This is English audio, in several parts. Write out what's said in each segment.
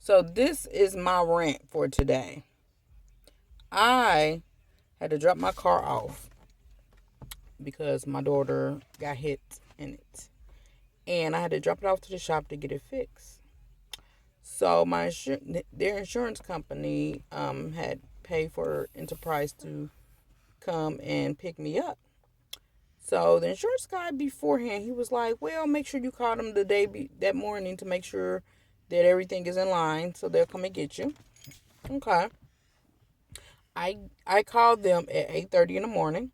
So this is my rant for today. I had to drop my car off because my daughter got hit in it. And I had to drop it off to the shop to get it fixed. So their insurance company had paid for Enterprise to come and pick me up. So the insurance guy beforehand, he was like, well, make sure you call them that morning to make sure that everything is in line so they'll come and get you. Okay. I called them at 8:30 in the morning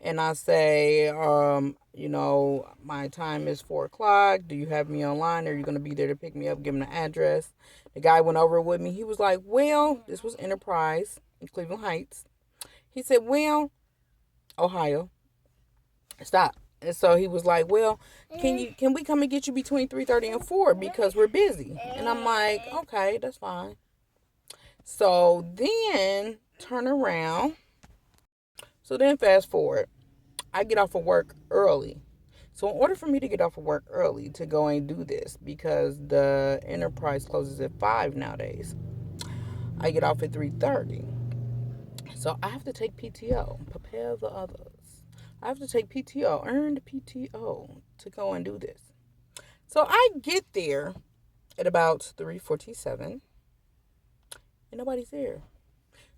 and I say, my time is 4 o'clock. Do you have me online? Are you going to be there to pick me up? Give him the address. The guy went over with me. He was like, well, this was Enterprise in Cleveland Heights. He said, well, Ohio. Stop. And so he was like, well, can we come and get you between 3:30 and 4 because we're busy? And I'm like, okay, that's fine. So then turn around. So then fast forward. I get off of work early. So in order for me to get off of work early to go and do this, because the Enterprise closes at 5 nowadays, I get off at 3:30. So I have to take PTO, prepare the others. I have to take PTO, earned PTO, to go and do this. So I get there at about 3:47, and nobody's there.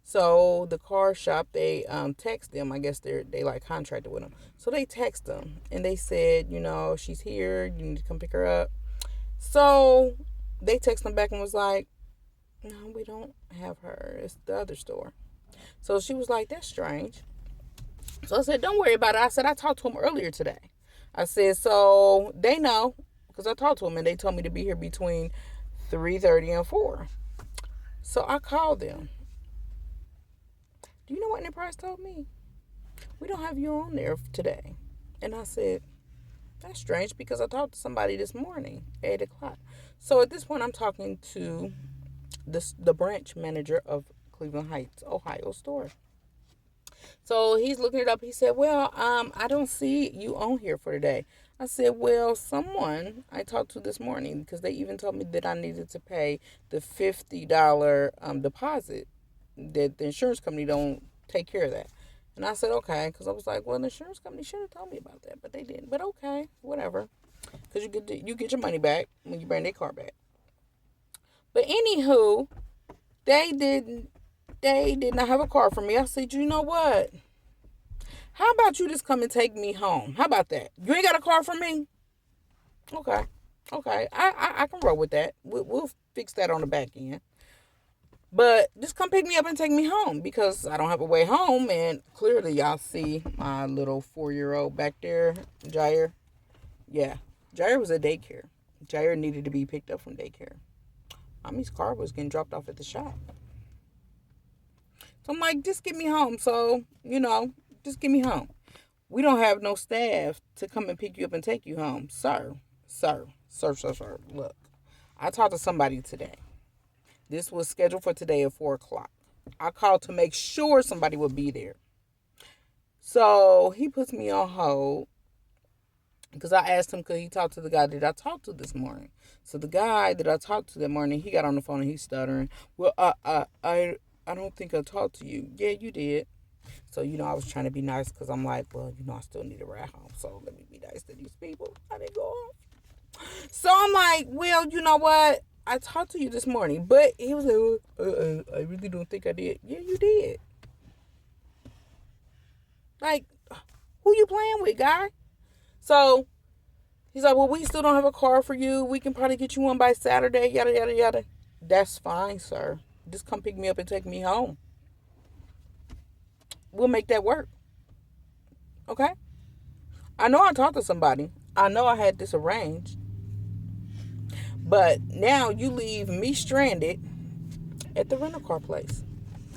So the car shop, they text them. I guess they like contracted with them. So they text them, and they said, she's here. You need to come pick her up. So they text them back and was like, no, we don't have her. It's the other store. So she was like, that's strange. So I said, don't worry about it. I said, I talked to him earlier today. I said, so they know, because I talked to him and they told me to be here between 3:30 and 4. So I called them. Do you know what Enterprise told me? We don't have you on there today. And I said, that's strange because I talked to somebody this morning at 8 o'clock. So at this point, I'm talking to the branch manager of Cleveland Heights, Ohio store. So he's looking it up. He said, well, I don't see you on here for today. I said, well, someone I talked to this morning, because they even told me that I needed to pay the $50 deposit, that the insurance company don't take care of that. And I said, okay, because I was like, well, the insurance company should have told me about that, but they didn't. But okay, whatever, because you get your money back when you bring their car back. But anywho, they did not have a car for me. I said, you know what? How about you just come and take me home? How about that? You ain't got a car for me? Okay. I can roll with that. We'll fix that on the back end. But just come pick me up and take me home because I don't have a way home. And clearly y'all see my little 4-year-old back there, Jair. Yeah, Jair was at daycare. Jair needed to be picked up from daycare. Mommy's car was getting dropped off at the shop. So I'm like, just get me home. So, just get me home. We don't have no staff to come and pick you up and take you home. Sir. Look, I talked to somebody today. This was scheduled for today at 4 o'clock. I called to make sure somebody would be there. So he puts me on hold because I asked him, could he talk to the guy that I talked to this morning? So the guy that I talked to that morning, he got on the phone and he's stuttering. Well, I don't think I talked to you. Yeah, you did. So, I was trying to be nice because I'm like, well, I still need a ride home. So let me be nice to these people. I didn't go home. So I'm like, well, you know what? I talked to you this morning. But he was like, I really don't think I did. Yeah, you did. Like, who you playing with, guy? So he's like, well, we still don't have a car for you. We can probably get you one by Saturday, yada, yada, yada. That's fine, sir. Just come pick me up and take me home. We'll make that work. Okay? I know I talked to somebody. I know I had this arranged. But now you leave me stranded at the rental car place.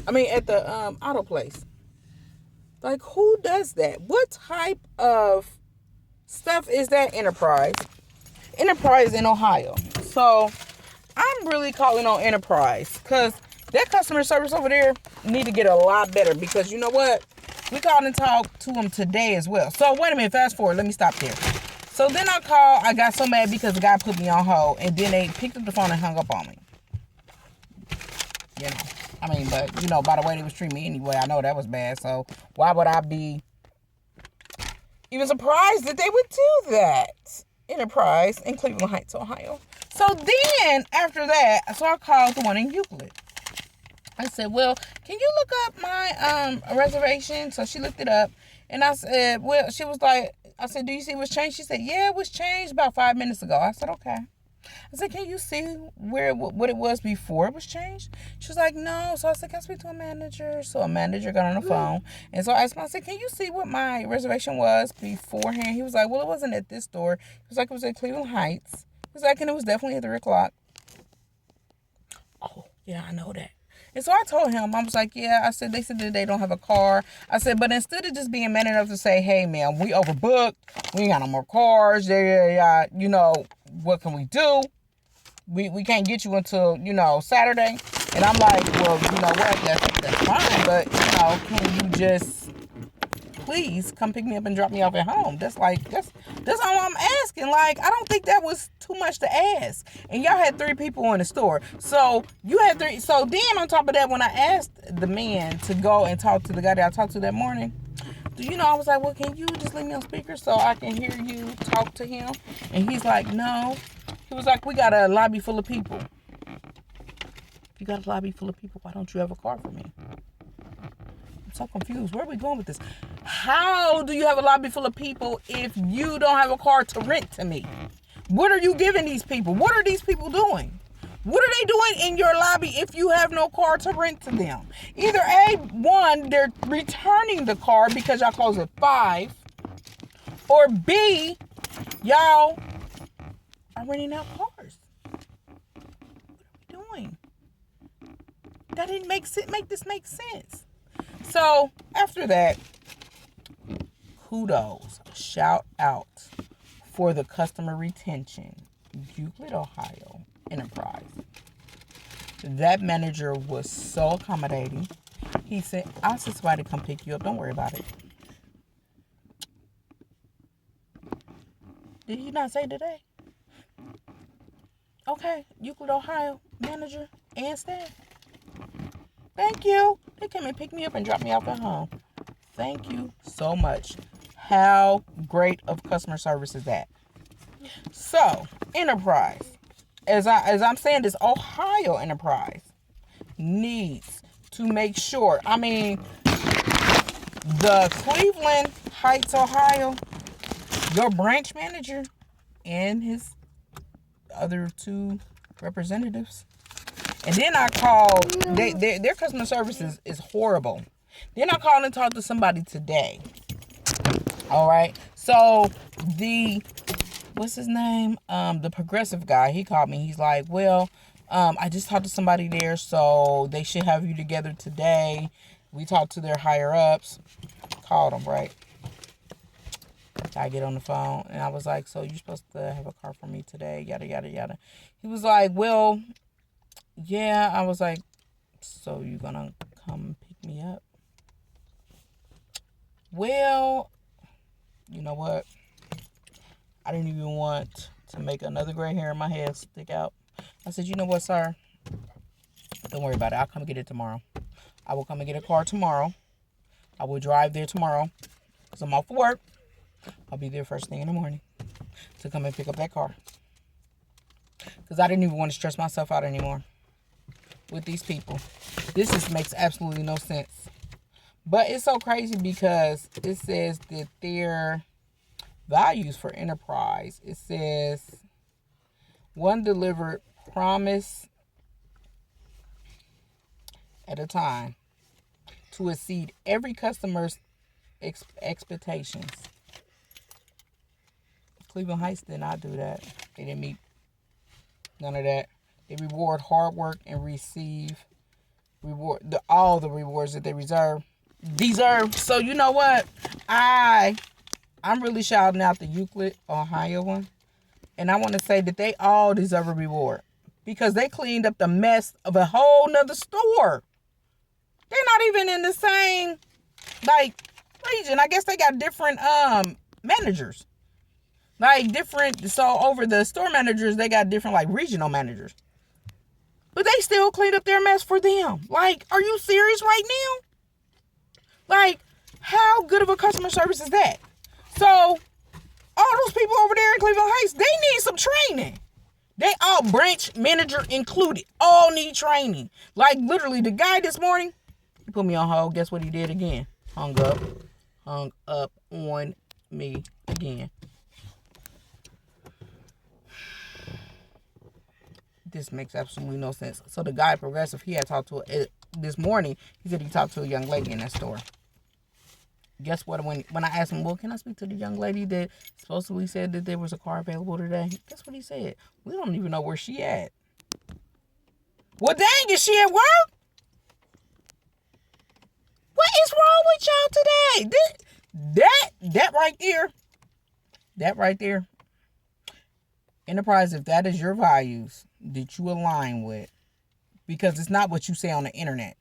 At the auto place. Like, who does that? What type of stuff is that Enterprise? Enterprise in Ohio. So I'm really calling on Enterprise because that customer service over there need to get a lot better because you know what? We called and talked to them today as well. So wait a minute, fast forward. Let me stop there. So then I got so mad because the guy put me on hold and then they picked up the phone and hung up on me. You know, I mean, but, you know, by the way they was treating me anyway, I know that was bad. So why would I be even surprised that they would do that? Enterprise in Cleveland Heights, Ohio. So then, after that, so I called the one in Euclid. I said, well, can you look up my reservation? So she looked it up. And I said, well, she was like, I said, do you see what's changed? She said, yeah, it was changed about 5 minutes ago. I said, okay. I said, can you see what it was before it was changed? She was like, no. So I said, can I speak to a manager? So a manager got on the phone. And so I asked him, I said, can you see what my reservation was beforehand? He was like, well, it wasn't at this store. He was like, it was at Cleveland Heights. He was like, and it was definitely at 3 o'clock. Oh, yeah, I know that. And so I told him, I was like, yeah, I said, they said that they don't have a car. I said, but instead of just being man enough to say, hey, man, we overbooked. We ain't got no more cars. Yeah, you know, what can we do? We can't get you until, you know, Saturday. And I'm like, well, you know what? That's fine. But, you know, can you just please come pick me up and drop me off at home? That's all I'm asking. Like, I don't think that was too much to ask. And y'all had 3 people in the store. So you had 3. So then on top of that, when I asked the man to go and talk to the guy that I talked to that morning, you know, I was like, well, can you just leave me on speaker so I can hear you talk to him? And he's like, no. He was like, we got a lobby full of people. If you got a lobby full of people, why don't you have a car for me? I'm so confused. Where are we going with this? How do you have a lobby full of people if you don't have a car to rent to me? What are you giving these people? What are these people doing? What are they doing in your lobby if you have no car to rent to them? Either A, they're returning the car because y'all close at 5. Or B, y'all are renting out cars. What are we doing? That didn't make this make sense. So after that, kudos, shout out for the customer retention, Euclid, Ohio, Enterprise. That manager was so accommodating. He said, I'll send somebody to come pick you up. Don't worry about it. Did he not say today? Okay, Euclid, Ohio, manager and staff. Thank you. They came and picked me up and dropped me off at home. Thank you so much. How great of customer service is that? So, Enterprise, as I'm saying, this Ohio Enterprise needs to make sure. I mean, the Cleveland Heights, Ohio, your branch manager and his other 2 representatives. And then I called, their customer service is horrible. Then I called and talked to somebody today. All right. So what's his name? The progressive guy, he called me. He's like, well, I just talked to somebody there, so they should have you together today. We talked to their higher ups. Called them, right? I get on the phone and I was like, so you're supposed to have a car for me today, yada, yada, yada. He was like, well, yeah. I was like, so you gonna come pick me up? Well, you know what? I didn't even want to make another gray hair in my head stick out. I said, you know what, sir? Don't worry about it. I'll come get it tomorrow. I will come and get a car tomorrow. I will drive there tomorrow because I'm off for work. I'll be there first thing in the morning to come and pick up that car. Because I didn't even want to stress myself out anymore with these people. This just makes absolutely no sense. But it's so crazy because it says that their values for Enterprise, it says one delivered promise at a time to exceed every customer's expectations. Cleveland Heights did not do that. They didn't meet none of that. They reward hard work and receive all the rewards that they deserve. So you know what? I'm really shouting out the Euclid, Ohio one. And I want to say that they all deserve a reward. Because they cleaned up the mess of a whole nother store. They're not even in the same, region. I guess they got different managers. So over the store managers, they got different, regional managers. But they still cleaned up their mess for them. Like, are you serious right now? Like, how good of a customer service is that? So, all those people over there in Cleveland Heights, they need some training. They all, branch manager included, all need training. Like, literally, the guy this morning, he put me on hold. Guess what he did again? Hung up on me again. This makes absolutely no sense. So the guy Progressive, he had talked to this morning. He said he talked to a young lady in that store. Guess what? When I asked him, well, can I speak to the young lady that supposedly said that there was a car available today? Guess what he said? We don't even know where she at. Well, dang, is she at work? What is wrong with y'all today? That right there. Enterprise, if that is your values that you align with, because it's not what you say on the internet.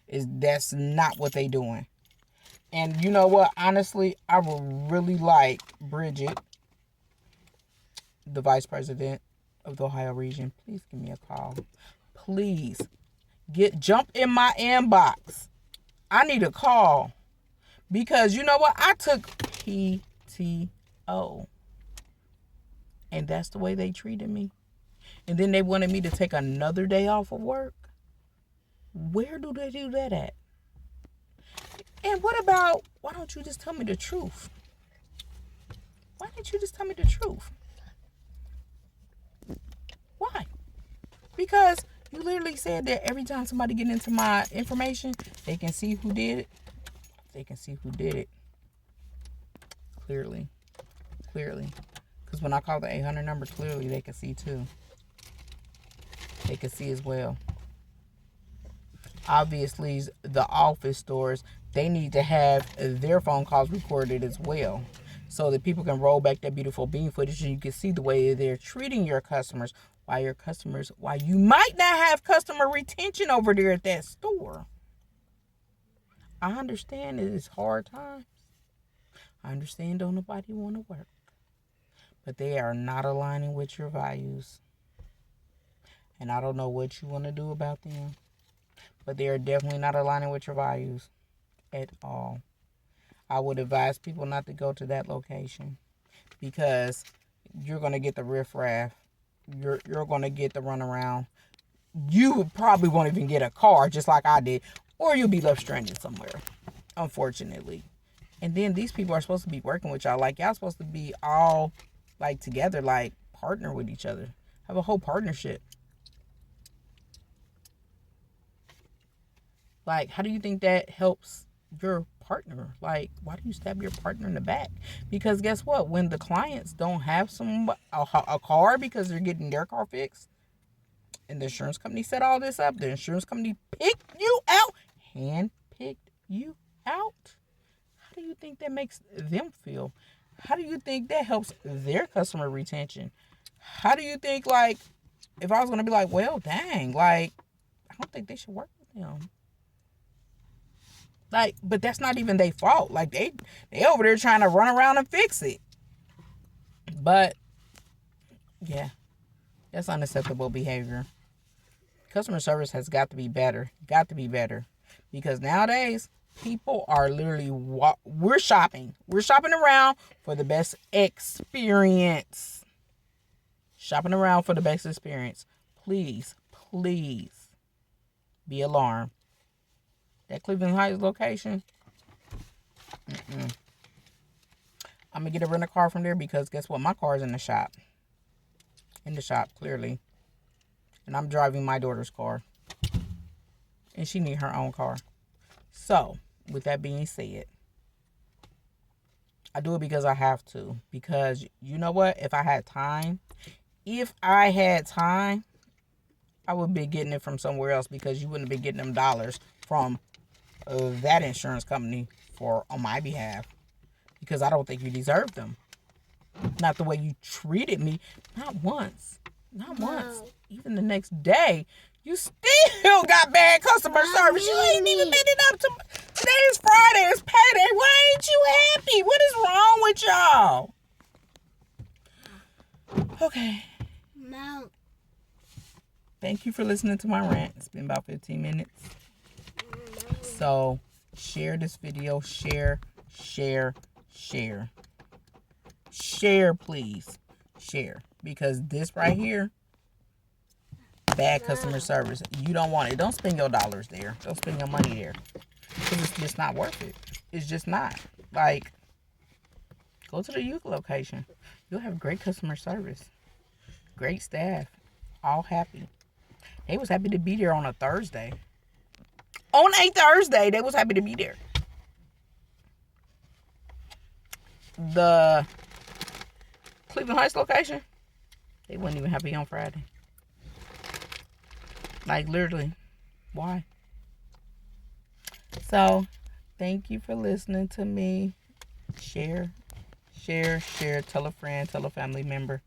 That's not what they doing. And you know what? Honestly, I would really like Bridget, the vice president of the Ohio region. Please give me a call. Please jump in my inbox. I need a call. Because you know what? I took PTO. And that's the way they treated me. And then they wanted me to take another day off of work. Where do they do that at? And what about, why don't you just tell me the truth? Why didn't you just tell me the truth? Why? Because you literally said that every time somebody get into my information, they can see who did it. They can see who did it. Clearly. Because when I call the 800 number, clearly they can see too. They can see as well. Obviously, the office stores, they need to have their phone calls recorded as well, so that people can roll back that beautiful beam footage and you can see the way they're treating your customers. Why you might not have customer retention over there at that store. I understand it is hard times. I understand don't nobody want to work. But they are not aligning with your values. And I don't know what you want to do about them. But they are definitely not aligning with your values at all. I would advise people not to go to that location. Because you're going to get the riffraff. You're going to get the runaround. You probably won't even get a car just like I did. Or you'll be left stranded somewhere. Unfortunately. And then these people are supposed to be working with y'all. Like, y'all supposed to be all, like, together. Like, partner with each other. Have a whole partnership. Like, how do you think that helps your partner? Like, why do you stab your partner in the back? Because guess what? When the clients don't have a car because they're getting their car fixed, and the insurance company set all this up, the insurance company picked you out, hand-picked you out. How do you think that makes them feel? How do you think that helps their customer retention? How do you think, like, if I was going to be like, well, dang, like, I don't think they should work with them. Like, but that's not even their fault. Like, they over there trying to run around and fix it. But, yeah, that's unacceptable behavior. Customer service has got to be better. Got to be better. Because nowadays, people are literally, we're shopping. We're shopping around for the best experience. Shopping around for the best experience. Please be alarmed. That Cleveland Heights location, I'm going to get a rental car from there because guess what? My car's in the shop. Clearly. And I'm driving my daughter's car. And she need her own car. So, with that being said, I do it because I have to. Because, you know what? If I had time, I would be getting it from somewhere else because you wouldn't be getting them dollars from that insurance company on my behalf, because I don't think you deserve them. Not the way you treated me. Not once. Even the next day, you still got bad customer service. You ain't even made it up to today is Friday. It's payday. Why ain't you happy? What is wrong with y'all? Okay. No. thank you for listening to my rant. It's been about 15 minutes. So share this video. Share, please. Share. Because this right here, bad customer service. You don't want it. Don't spend your dollars there. Don't spend your money there. Because it's just not worth it. It's just not. Like, go to the youth location. You'll have great customer service. Great staff. All happy. They was happy to be there on a Thursday. On a Thursday, they was happy to be there. The Cleveland Heights location, they wasn't even happy on Friday. Like, literally. Why? So, thank you for listening to me. Share. Tell a friend, tell a family member.